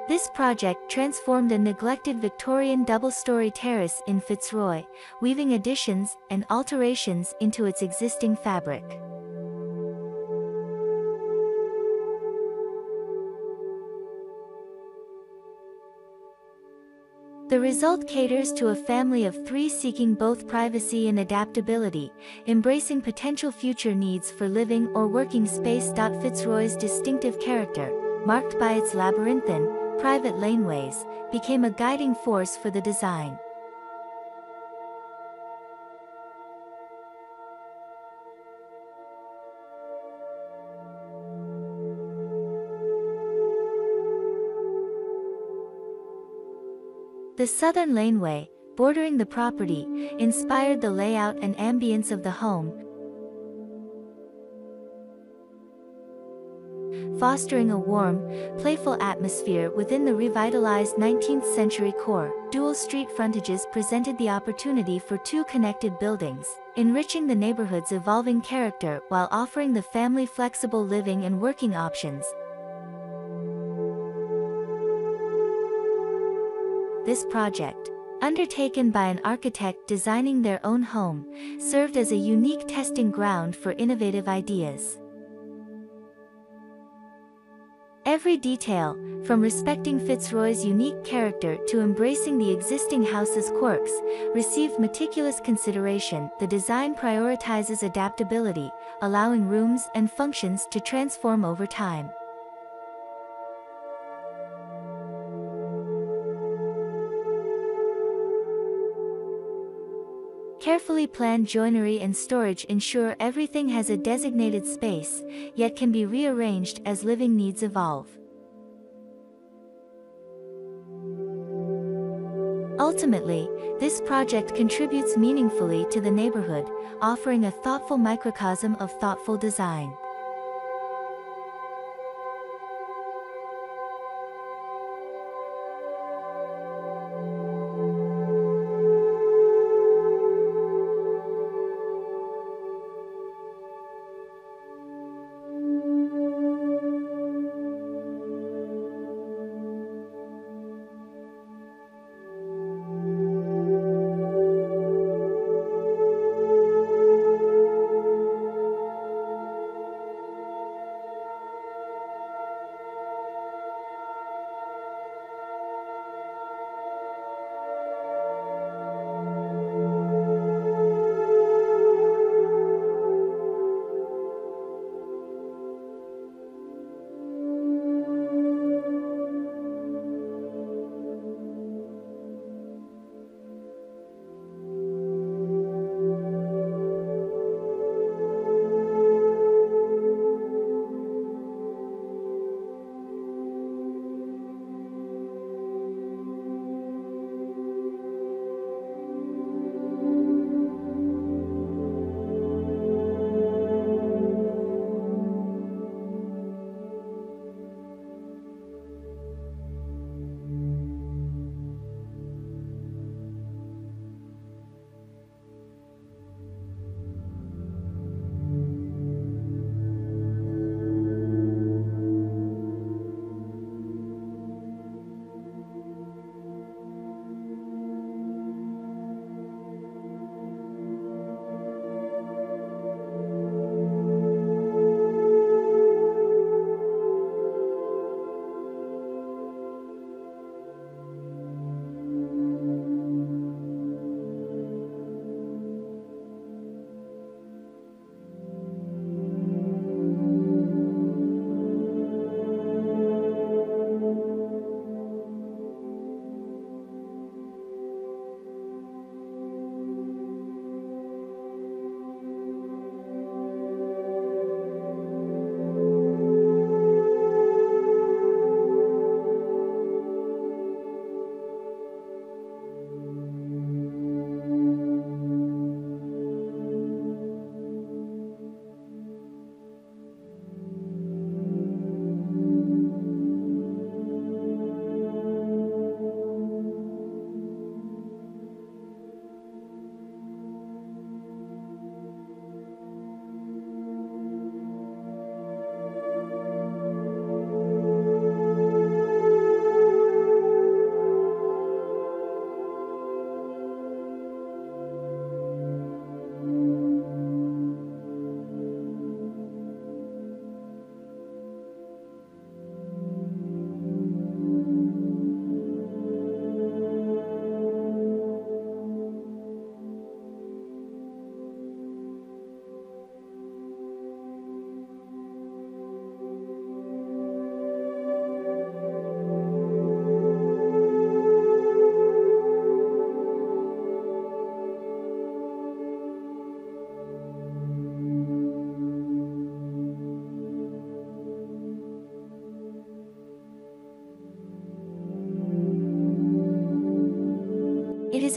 This project transformed a neglected Victorian double-storey terrace in Fitzroy, weaving additions and alterations into its existing fabric. The result caters to a family of 3 seeking both privacy and adaptability, embracing potential future needs for living or working space. Fitzroy's distinctive character, marked by its labyrinthine, private laneways, became a guiding force for the design. The southern laneway, bordering the property, inspired the layout and ambience of the home, fostering a warm, playful atmosphere within the revitalized 19th-century core. Dual street frontages presented the opportunity for 2 connected buildings, enriching the neighborhood's evolving character while offering the family flexible living and working options. This project, undertaken by an architect designing their own home, served as a unique testing ground for innovative ideas. Every detail, from respecting Fitzroy's unique character to embracing the existing house's quirks, received meticulous consideration. The design prioritizes adaptability, allowing rooms and functions to transform over time. Carefully planned joinery and storage ensure everything has a designated space, yet can be rearranged as living needs evolve. Ultimately, this project contributes meaningfully to the neighborhood, offering a thoughtful microcosm of thoughtful design.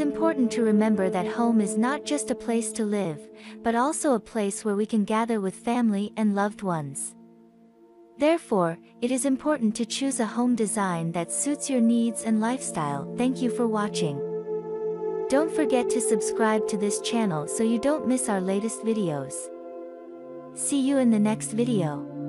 is important to remember that home is not just a place to live, but also a place where we can gather with family and loved ones. Therefore, it is important to choose a home design that suits your needs and lifestyle. Thank you for watching. Don't forget to subscribe to this channel so you don't miss our latest videos. See you in the next video.